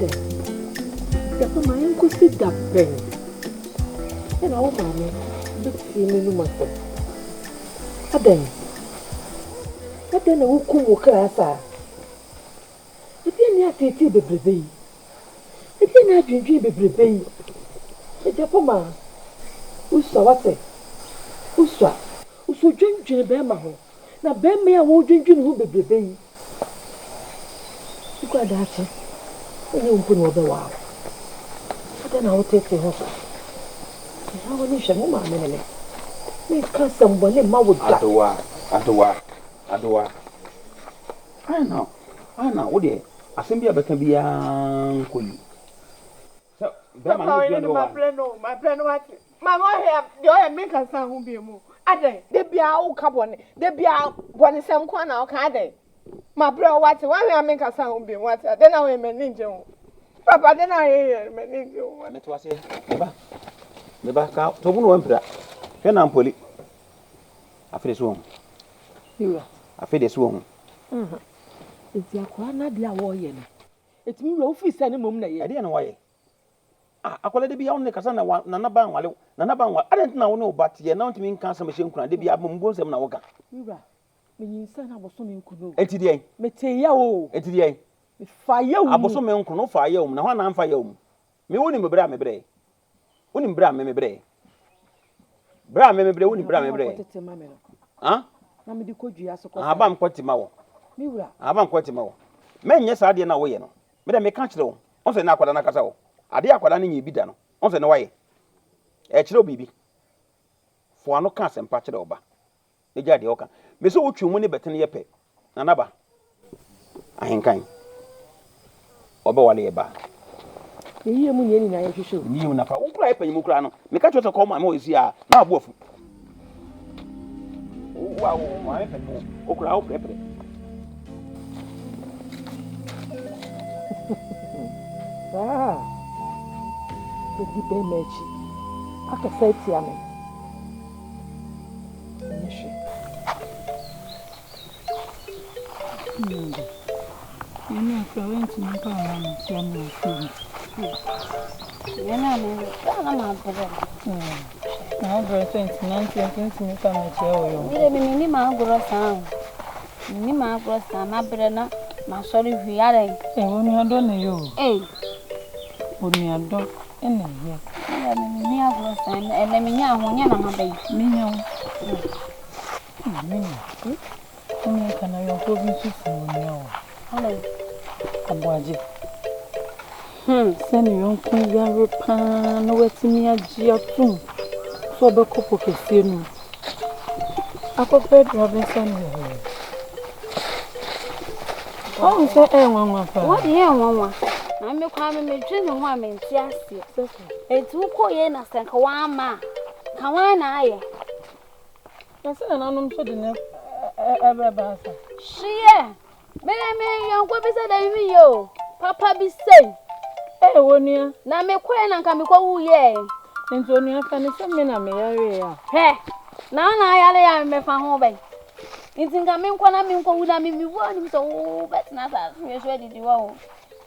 Aden. Yapo my uncle sit that pen. And our mammy, look see me no matter. Aden. Aden, who come walk asa. If you near Titi baby. If you near dream baby. If Yapo ma. Uswa wate. Uswa. Uso dream bema ho. Na bema ya wo dream ho baby. You got that. You won't put over wow. Then I will take the house. I will need some more money. Make somebody my would Adwa. I know. What dear? I think you can be uncle. So, my friend, what? My mother, you make us sound who be moved. Aden, they be our carbon, they be our one some corner of Aden. My brother, what? Why I make us sound be what? Then I will manage you. Papa, then I manage you. And it was a never count to one emperor. Can I pull it? I feel this room. I feel this room. It's your corner, dear warrior. It's me, Rufus, and a moment. I didn't know why. I call it be only Cassandra, Nanaban. I don't know, but you're not mean cancer machine. They be a bombos and Naoka. Me son, I was so in Kuno. Etienne, Meteo, Etienne. Fire, I was so young, no fire, no one on fire. Me wouldn't be bram, bre. Wouldn't bram, me bre. Bram, me bre, wouldn't bram, bre. Huh? Nammy could you ask a bam quite tomorrow. I bam quite tomorrow. Men, yes, I didn't know. Madame, me catch though. Also, now, Kanana. I did what I need be done. On the way. H.O. Bibi. For no cast and patch it over. The Jadi Oka. Miss Ochu money better near pay. Another. I ain't kind. Obawali eba. The year Munyan in I should. You never cry pen Mukrano. Make a call my moise here. Now, wolf. Wow, my okra pepper. Ah. The pay match. I can say to you. You know, if I went to my car, I'm not food. You know, I'm not breathing to 19 to make a material. You didn't mean my gross sound. You my gross sound, my brother, my sorry, we are a woman. I don't know you. Eh, would me a dog in here. Me a gross sound, and let me know when you're not baby. Me know. Me can I go to see hello. Abuaji. Send your uncle Yarupan, no waiting me a giatum. So, the couple can see me. I could bed Robinson. Oh, say, what do you want? I'm your coming me drinking woman, yes, it's who call you and send Kawama. Kanana. I said, and I'm so enough. She, me, young woman said, I mean, you, Papa be safe. Eh, one year, now me queen and come go, ye. And so near Fanny, some men are married. Hey, now I am a fan home. It's in coming when I mean, go, I mean, we want him so, but not as we are ready to go.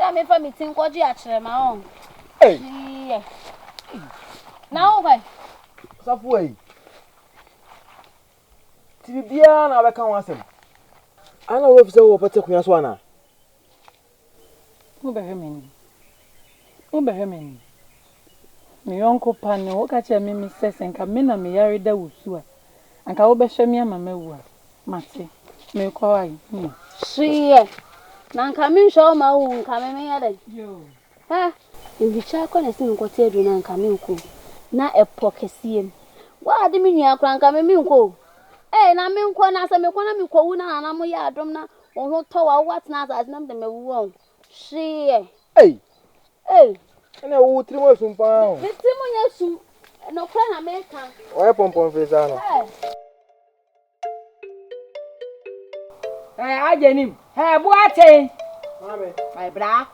I may for me think what you actually my own. Hey, now, why? Subway. Tibiana, I can't answer. I know if so, but take me as one. Ubehemen. My uncle Pan, what catch a mimi says, and come in and me marry the Mmusuo. And can obey me, Mamma, Matty, may call me. She, now come in, show my own coming Aden. Ha, in the charcoal, I think what you're doing and coming cool. Now a pocket seam. What do you mean you are crank coming cool? Eh, na me nkwa na asa me kwa na me kwa wu na na mo ya adom na wo ho to wa what na asa na me me wu hwe ena wo tiri mo sum pa o me tiri mo nya sum no kwa na me ka o e pompom feza no ajenim buate mame my bra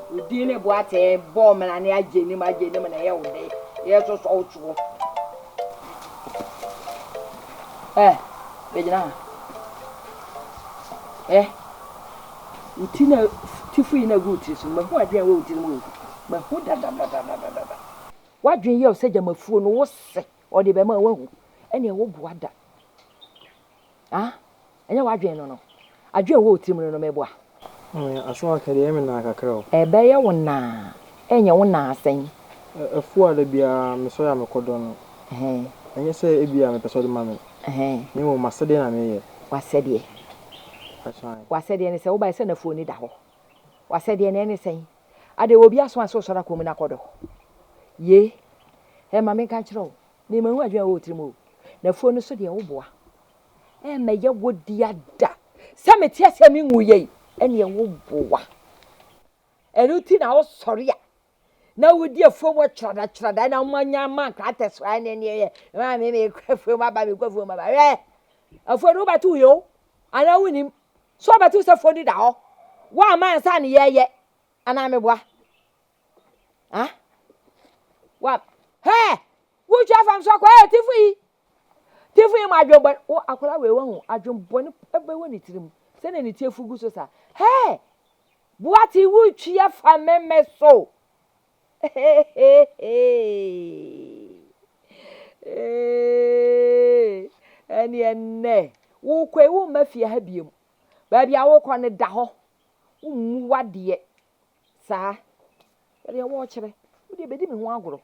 udi ne buate bom na ne ajenim na ye wo de ye so so ochuo bejina utina Dufie na good so me ho adwen we utina mo me ho da wadwen ye o se jamafuo no wo se o de be ma wahu ene wo boada ah enye wadwen no adwen wo utim no meboa aso akade me na kakra o ebe ye wo na enye wo na asen afu ada bia me so ya mekodo no enye se ebia me peso de ma me ni wo masede na me ye wasede ne se wo ba se na fu ni da ho wasede ne sen ade obi aso aso sora komu na kodo ye ma me kan kire o ni me hu adwen wo utim o na fu no so de wo boa me ye wo dia da se me tie se me nwu ye ene wo boa enuti na wo sori a na wo di afom wo trada na manya man krata so ane ne ma me kwafom aba me kwafom aba afom wo batu yo ana wunim so batu se fodi da ho wa man sa ne ye ana me boa ah wa wo twa fam so kwa Dufie ma adwo bo wo akola we wahu adwombo ne ebe woni tirim se na ni tie fugu so sa buati wu twa fa meme so ani enne wo kwe wo mafia ha biem ba bia wo kɔ ne da ho wo mu wade saa ere wo kire wo de bedi me ho agoro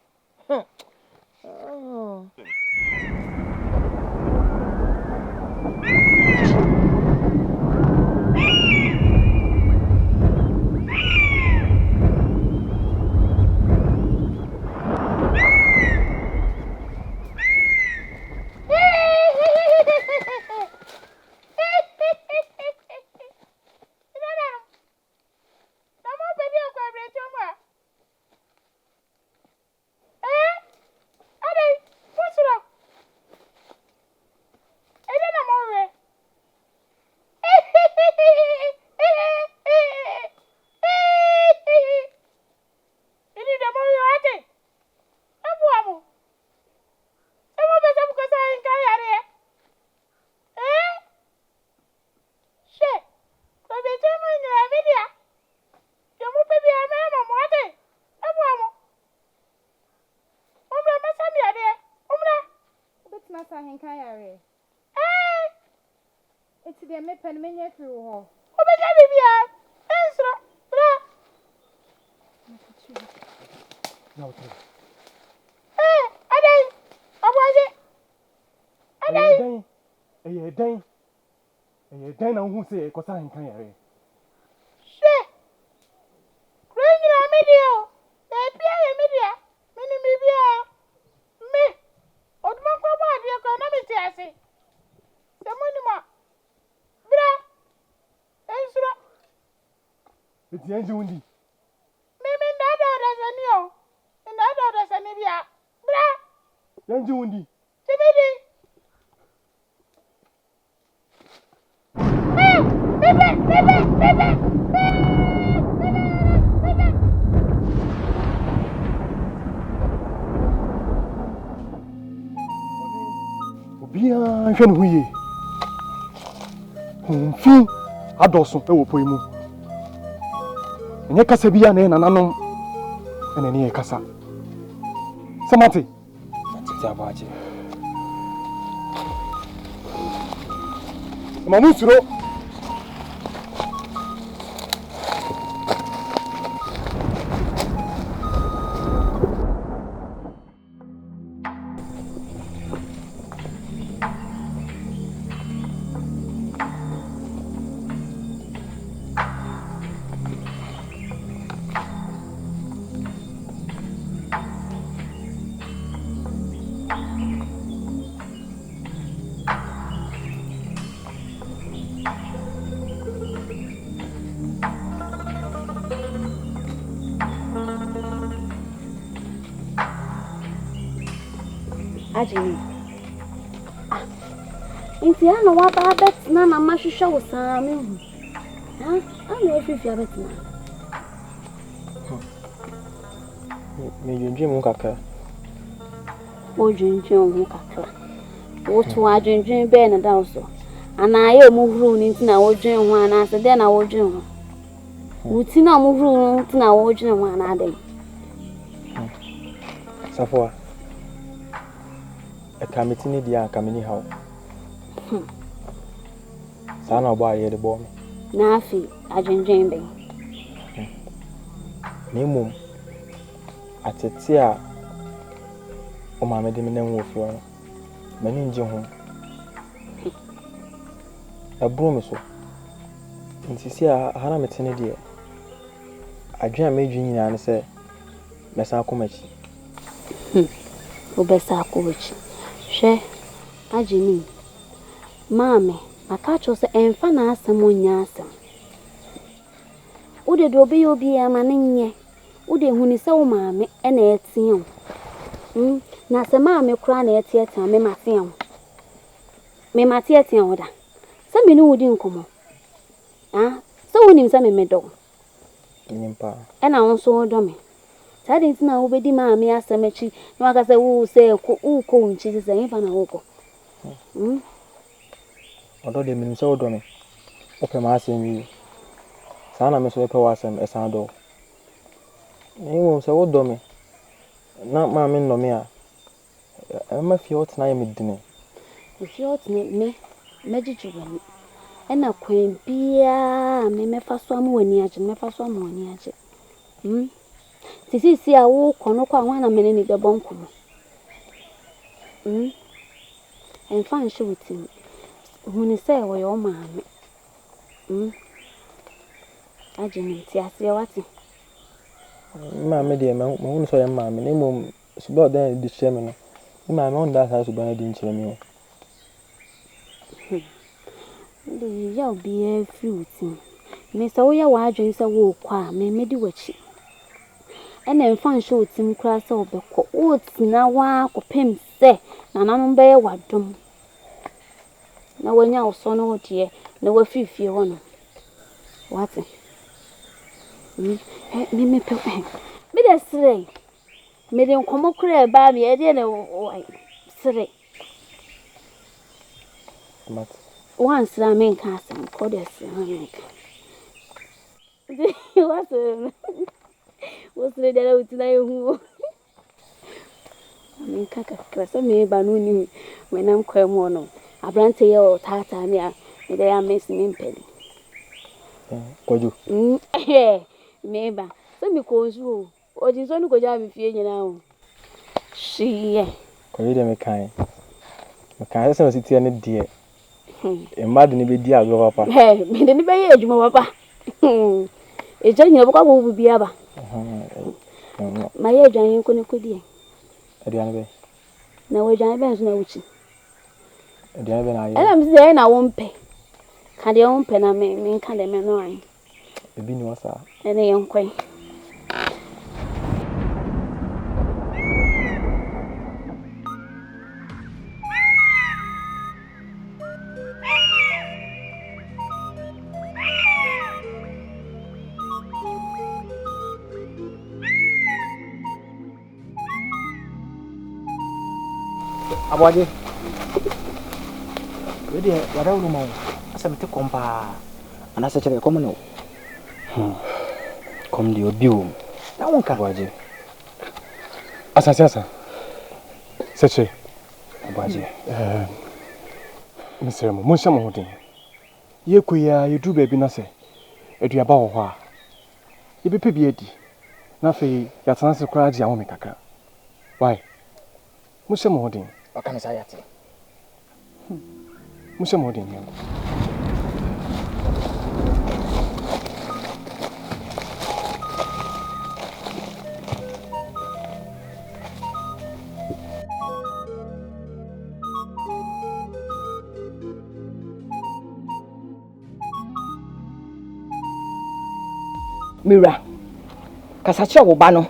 Aden na hu se ko sa nkan yare. She. Kwenye na media. Pia ya media. Mini bibia. Me. Oduma kwa ba dia kwa na meti ase. Semoni ma. Bra. Ensura. Eti enji wundi. Mimi ndada odasani o. Ndada odasani bia. Bra. Enji wundi. Tibidi. Obia hwe no huye. Humfi adoso e wo poimu. Enye kasa bia na nananom ene ne kasa. Samati. Matita abaje. Mmusuo. Ajini. Inti ana wa ba bet na na ma hwehwe wo saa me hu. Ana efifi abet na. Me yunje mu kakra. O junje mu kakra. Wo to ajunjun be na da so. Ana aye mu huru ni nti na wo dwen ho ana se de na wo dwen ho. Utina muvru tina wojina wana Aden. Safwa. A committee dia kamini how. Sana ba ye de bom. Na afi adwenjembe. Ne mum atete a o ma me de me nan wo fio no. Mani nje ho. Aburo me so. Ntisi a hana metene de. Adwen a medwi nyina ne se mesa akomachi. Obesa akomachi. Hwe ageni. Mame, aka cho se emfa na asem onya asem. Ude do obi ama ne nye. Ude huni se wo mame na etie o. Na se mame kura na etie tia me mate o. Me mate etie o da. Se me ni wudi nkomo. Se wonim se me medo. Nimpa. Na won so do me. Tade ntina wo bedi mame asem achi. Na waka se wo se ko nchi se emfa na wo ko. Odo de minim se odo me. Ope ma asem wi. Sana me so ope wa asem esan do. Ni mo se odo me. Na ma me no me a. E ma fi hot na ye medine. Fi hot me jijuwani. Na kwen bia me mefa so am wani age, mefa so am wani age. Sisi a wo kono kwa wana mene ni bebo nkomo. Emfa nshi wutim. Huni se wo yo maame. Ageni ti ase wati. Maame de ma hunu so ye maame ne mom suba odan di cheme no. Maame on da sa suba na di nchire mi o. Ndi ya obi e fi wutim. Me se wo ya wa adwen se wo kwa me medi wachi. Ena emfa nshi wutim kura se obekọ. Wo tina wa kopem se na nanom be wadom. Na wanya oso no hodie na wafifie ho no. Wati. Me pe. Me de sire. Me de nkomo kura ba me e de na sire. Mat. Once I mean casting, Codes, what's the day out today? Who I mean, Kaka, me banuni when I'm Cremono. I brand or Tatania, and they are missing in penny. Could you? Maybe some because you or this one could have you now. She, could you make kind of city and dear. Mad ni be dia go papa. Me de ni be ye adwuma papa. E je nyina boko wo bibia ba. Ma ye adwan ko ne kodie. Aduane be. Na wo adwan be nso na wuchi. Aduane be na aye. Ela mi se na wo mpe. Ka de wo mpe na me nka de me no an. Ebi ni wasa. Ene ye nkwan. Aboaje. Wedi wada uru mau. Asa mete kompa. Anasa chere komo no. Kom di obiu. Na wonka aboaje. Asa. Seche. Aboaje. Mr. Mo nsha mo hodin. Ye kuya ye du baby na se. Aduaba wo ho a. Ye bepe bi adi. Na fe ya tanse kura agi awo me kakra. Why? Mo nsha mo hodin. Wakana sayati. Mo nsha mo hodin ye. Mira, kasachira wo ba no.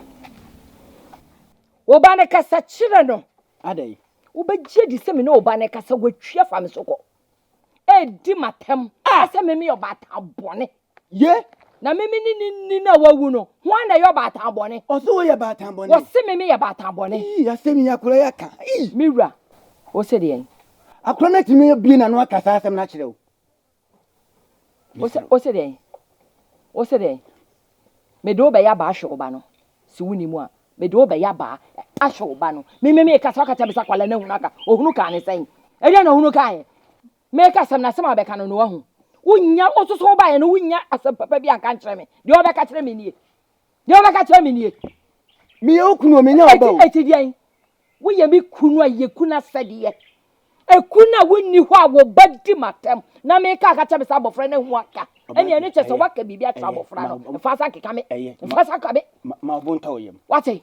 Wo ba ne kasachira no. Adai. Wo be gye di se me no wo ba ne kasa watwa fa me so ko. E di matem. Asa me yo ba ta bone. Ye, Na me ni na wawu no. Ho na yo ba ta bone. oso wo ye ba tambone. Wo se me ya ba ta bone. Ya semi ya kura ya ka. Mira, wo se de en. Akura na timi bi na no akasa asem na kire wo. Wo se de en. Wo se de en. me do be ya ba ahwe oba no si wuni mu a me do be ya ba ahwe oba no me kasa kata be sakwala na hunu aka ohunu ka ne sen ede na ohunu ka ye me kasa na sem abeka no no wahu wunya ososo ba ye no wunya asem papa bi anka nkyere me de obeka kyere me nie me ye okunu me nya oba o etidian wo ye me kunu aye kuna sede ye ekuna wonni ho a wo badi matem na me ka kata be sa abofra na hu aka ene ene chese waka bibia atra abofra no fa sa keka me fa sa ka be ma bonta oyem wate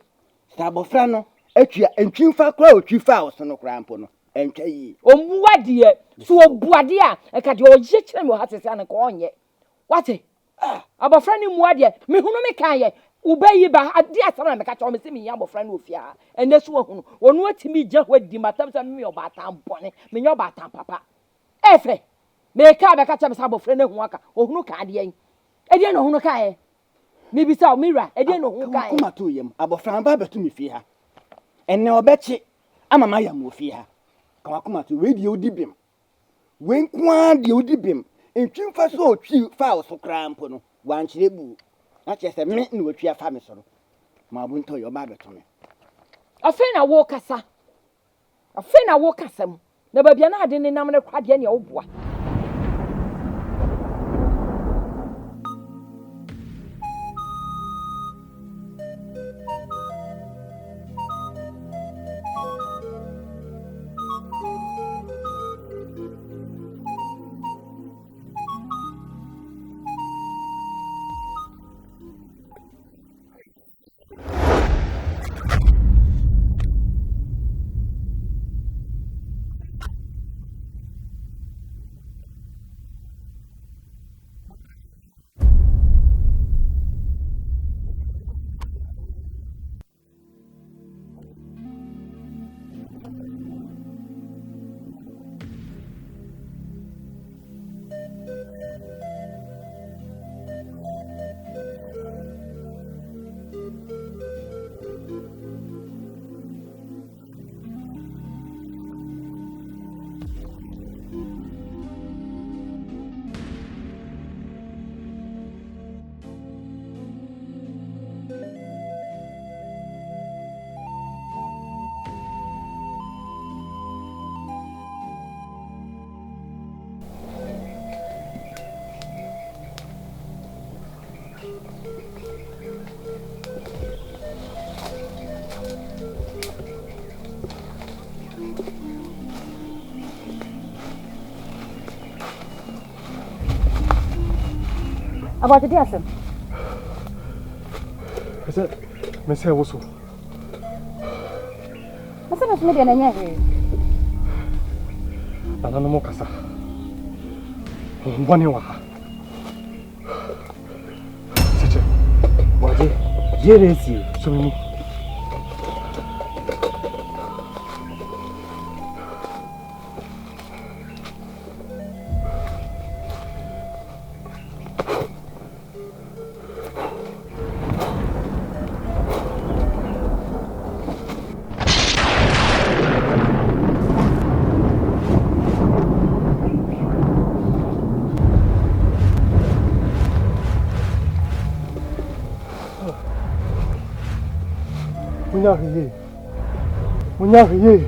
sa abofra no atwa entwimfa kra otwifa wo so no kra mpo no entwa yi omuade so obuade a eka de oye kire me ha sese an ka onye wate abofra ni muade me hunu me kan ye ubayi ba ade asara me ka cha me se me ya abofra no ofia ene so hunu wonu atimi gya ho di matam se me oba tampone me nya oba tampapa efe me ka be ka cha me sa abofra na hu aka ohunu ka ade yen ede no hunu ka ye me bisa o mira ede no hunu ka ye kuma to yem abofra ba betu me fi ha ene obechi amama ya mo fi ha kuma to we die odi bim we nkwa die odi bim entwimfa so otwi fa wo so kra mpo no wankyere bu na chese me na otwi afa me so no ma bonta yo ba betu me afi na wo kasa mu na babia na ade ne nam ne kwade ne wo boa about the asem me say wo so asem me de na nya he ana no mo kasa mbone wa seche waje jere si so mi Munyariye.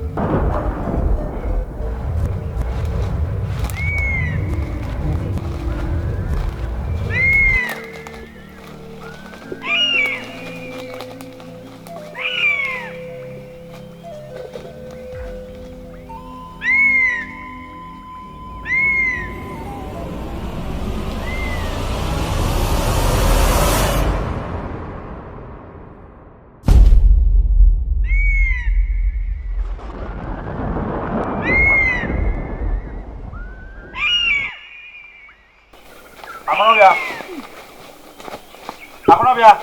Akonobia.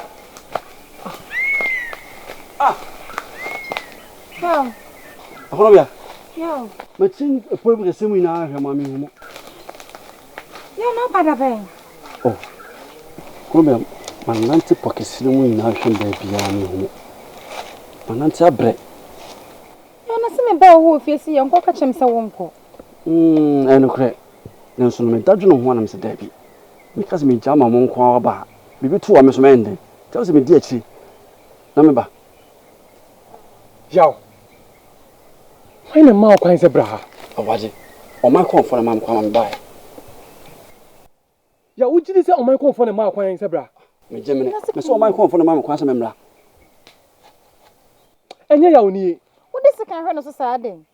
Yo. Akonobia. Yo. Matin epo bi semu ina ahwe mami humo. Yo no pada be. Oh. Akonobia, manante pokesire mu ina ahwe ba bia mi humo. Manante abre. Yo na se me ba wo fiesi ye nko ka chem se wo nko. Enokre. Nenso no me dadwo no ho anam se da bi. Because me jama mo nko aba. Bibi to wa me so mende. Tell us me dear chi. Na me ba. Yaw. Why na ma kwan se bra? Awaje. O ma kon for na mam kwa mam bai. Ya ujidi se o ma kon for na ma kwan se bra. Me jemene. Me so o ma kon for na mam kwa se memra. Enye yaw ni. Wo de sekan hwe no so sa Aden.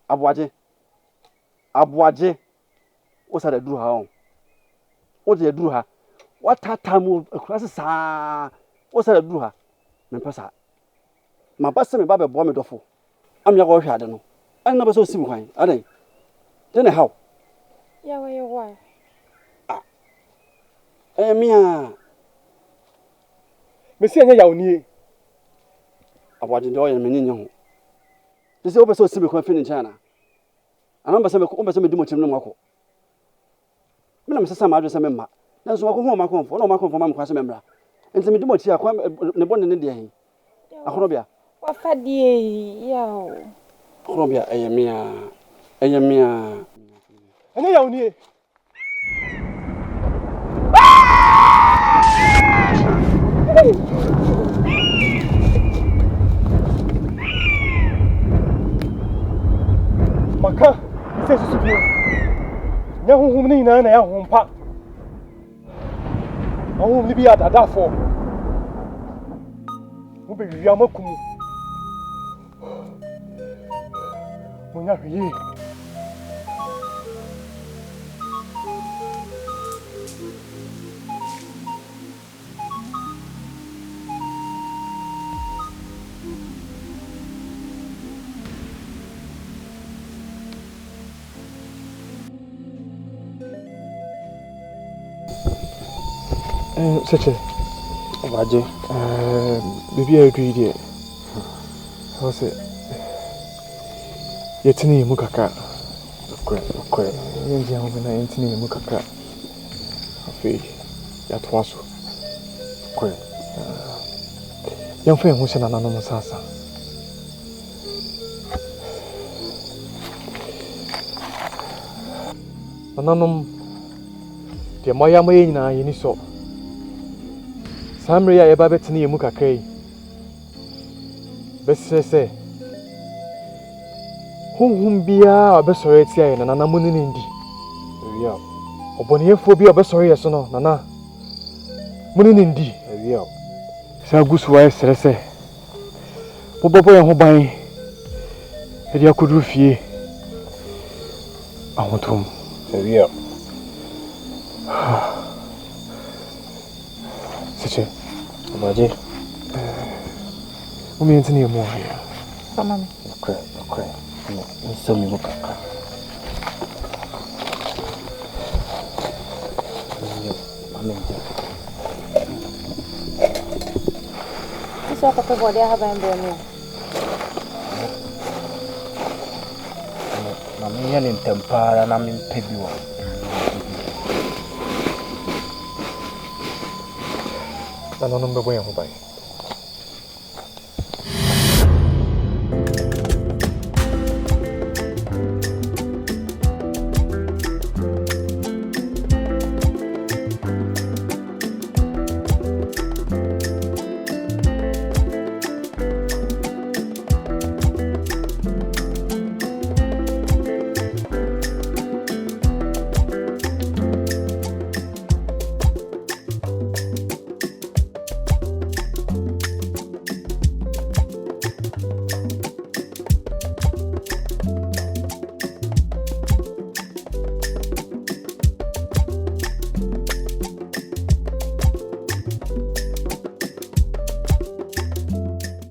Abuaje. O sa da duru ha on. O de duru ha. What time across sa? O sa da duru ha. Me pesa. Ma ba se me ba be bo me dofo. Am ya go hwe ade no. An na be so sim kwan. Aden. Then how? Ya wa ye wa. Mia. Me se enye yaw ni. Abuaje de o ye me nyi ho. They say, "Oh, so simple, confident in China." And I'm going to do much in the Mako. I'm going to say, "I'm going to say, that's what I'm going for. No, I'm going for my class member. And to me, do much here. I'm the one in India. Akrobia. Wa fa die yaw. Akrobia, Ayamia. Enye yaw ni. Maka, ise susu bio. Nya honhom ni na ya hompa. Ahom ni bi adafo. Mo be wi amakum. Mo nya hwe. Such a Abuaje. Baby, I agree there. How's it? Yet in Mukaka. Okay. Young woman, I ain't in Mukaka. Afi, that was okay. Young friend was an anonymous answer. Anonymous, dear Maya Mayna, you saw. Samria eba betini emu kakrai. Besese. Honhom bia obesore etia ye nana muni ndi. Ewia. Oboniyefo bia obesore ye so no nana. Muni ndi. Ewia. Sa gusu wa esrese. Bobobo ye ho ban. Edi akuduru fie. Ahotom. Ewia. Seche. Abuaje. Umi ntini emu ahia. Tamam. Okay. So me Mukaka. Isso é para poder arranjar bem. Na minha nem tempara na minha pediu. Não bebo em roubar.